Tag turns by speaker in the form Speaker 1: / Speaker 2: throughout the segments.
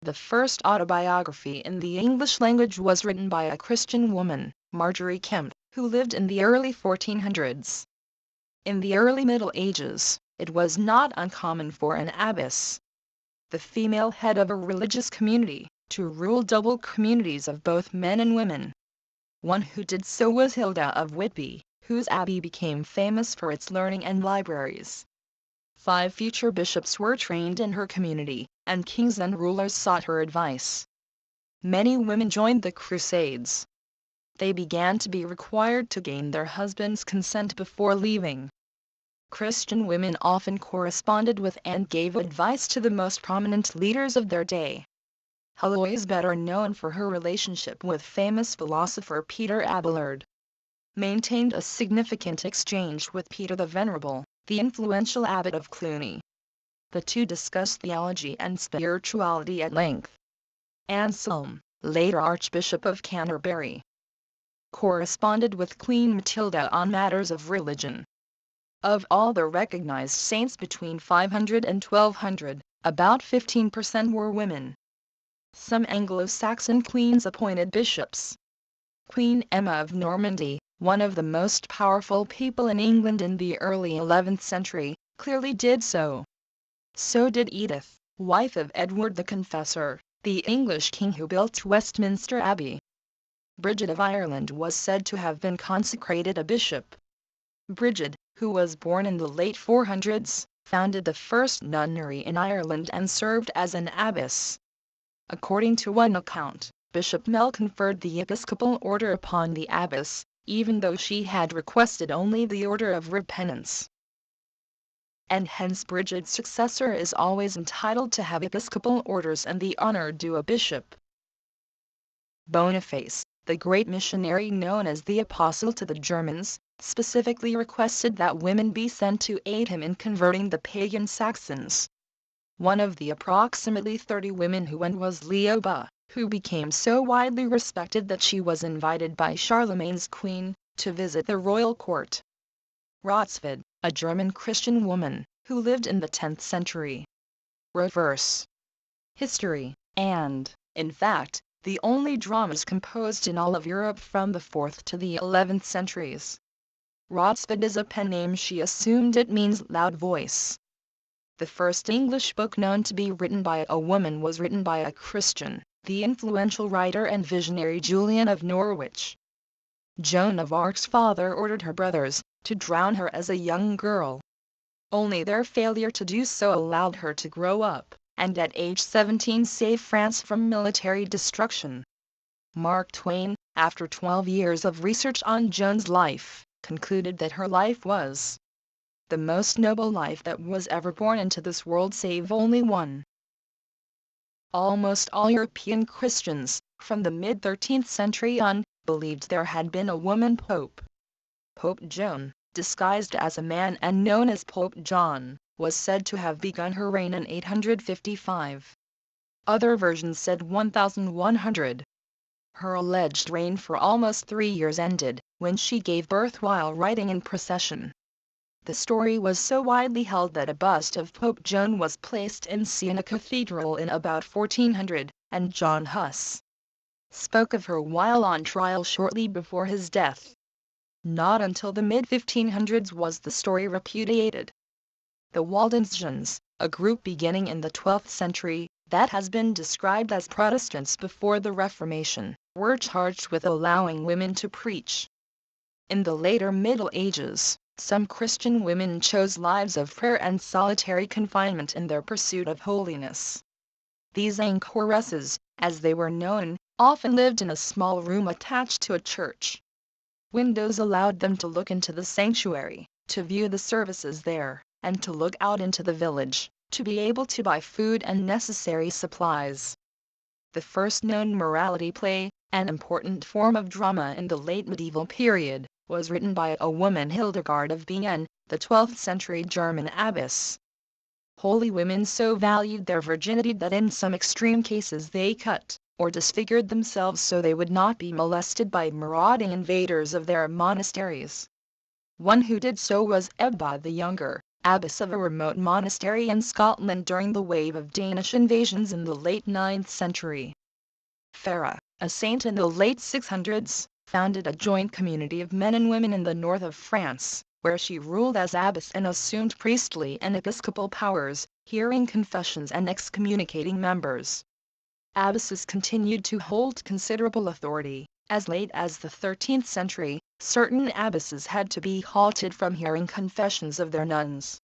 Speaker 1: The first autobiography in the English language was written by a Christian woman, Margery Kempe, who lived in the early 1400s. In the early Middle Ages, it was not uncommon for an abbess, the female head of a religious community, to rule double communities of both men and women. One who did so was Hilda of Whitby, whose abbey became famous for its learning and libraries. 5 future bishops were trained in her community, and kings and rulers sought her advice. Many women joined the Crusades. They began to be required to gain their husband's consent before leaving. Christian women often corresponded with and gave advice to the most prominent leaders of their day. Halloway is better known for her relationship with famous philosopher Peter Abelard. Maintained a significant exchange with Peter the Venerable, the influential abbot of Cluny. The two discussed theology and spirituality at length. Anselm, later Archbishop of Canterbury, corresponded with Queen Matilda on matters of religion. Of all the recognized saints between 500 and 1200, about 15% were women. Some Anglo-Saxon queens appointed bishops. Queen Emma of Normandy, one of the most powerful people in England in the early 11th century, clearly did so. So did Edith, wife of Edward the Confessor, the English king who built Westminster Abbey. Bridget of Ireland was said to have been consecrated a bishop. Bridget, who was born in the late 400s, founded the first nunnery in Ireland and served as an abbess. According to one account, Bishop Mel conferred the episcopal order upon the abbess, even though she had requested only the order of repentance. And hence Bridget's successor is always entitled to have episcopal orders and the honor due a bishop. Boniface, the great missionary known as the Apostle to the Germans, specifically requested that women be sent to aid him in converting the pagan Saxons. One of the approximately 30 women who went was Leoba, who became so widely respected that she was invited by Charlemagne's queen to visit the royal court. Ratsfeld, a German Christian woman, who lived in the 10th century. Reverse history, and, in fact, the only dramas composed in all of Europe from the 4th to the 11th centuries. Ratsfeld is a pen name she assumed. It means loud voice. The first English book known to be written by a woman was written by a Christian, the influential writer and visionary Julian of Norwich. Joan of Arc's father ordered her brothers to drown her as a young girl. Only their failure to do so allowed her to grow up, and at age 17 save France from military destruction. Mark Twain, after 12 years of research on Joan's life, concluded that her life was the most noble life that was ever born into this world save only one. Almost all European Christians, from the mid-13th century on, believed there had been a woman pope. Pope Joan, disguised as a man and known as Pope John, was said to have begun her reign in 855. Other versions said 1100. Her alleged reign for almost 3 years ended when she gave birth while riding in procession. The story was so widely held that a bust of Pope Joan was placed in Siena Cathedral in about 1400, and John Huss spoke of her while on trial shortly before his death. Not until the mid-1500s was the story repudiated. The Waldensians, a group beginning in the 12th century, that has been described as Protestants before the Reformation, were charged with allowing women to preach. In the later Middle Ages, some Christian women chose lives of prayer and solitary confinement in their pursuit of holiness. These anchoresses, as they were known, often lived in a small room attached to a church. Windows allowed them to look into the sanctuary, to view the services there, and to look out into the village, to be able to buy food and necessary supplies. The first known morality play, an important form of drama in the late medieval period, was written by a woman, Hildegard of Bingen, the 12th century German abbess. Holy women so valued their virginity that in some extreme cases they cut or disfigured themselves so they would not be molested by marauding invaders of their monasteries. One who did so was Ebba the Younger, abbess of a remote monastery in Scotland during the wave of Danish invasions in the late 9th century. Farah, a saint in the late 600s, founded a joint community of men and women in the north of France, where she ruled as abbess and assumed priestly and episcopal powers, hearing confessions and excommunicating members. Abbesses continued to hold considerable authority. As late as the 13th century, certain abbesses had to be halted from hearing confessions of their nuns.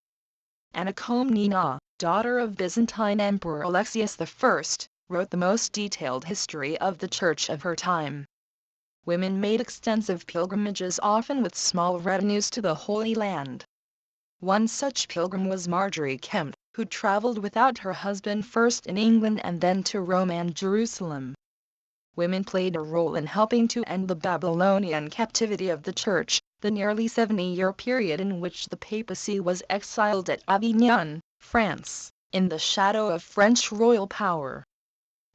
Speaker 1: Anna Komnena, daughter of Byzantine Emperor Alexius I, wrote the most detailed history of the church of her time. Women made extensive pilgrimages, often with small retinues, to the Holy Land. One such pilgrim was Margery Kempe, who traveled without her husband first in England and then to Rome and Jerusalem. Women played a role in helping to end the Babylonian captivity of the Church, the nearly 70-year period in which the papacy was exiled at Avignon, France, in the shadow of French royal power.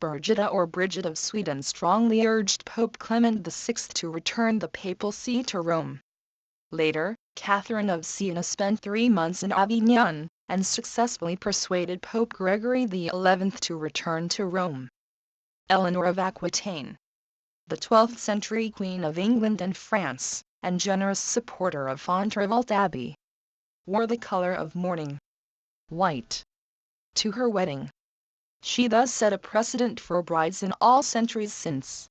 Speaker 1: Birgitta or Bridget of Sweden strongly urged Pope Clement VI to return the papal see to Rome. Later, Catherine of Siena spent 3 months in Avignon, and successfully persuaded Pope Gregory XI to return to Rome. Eleanor of Aquitaine, the 12th century Queen of England and France, and generous supporter of Fontevraud Abbey, wore the color of mourning, white, to her wedding. She thus set a precedent for brides in all centuries since.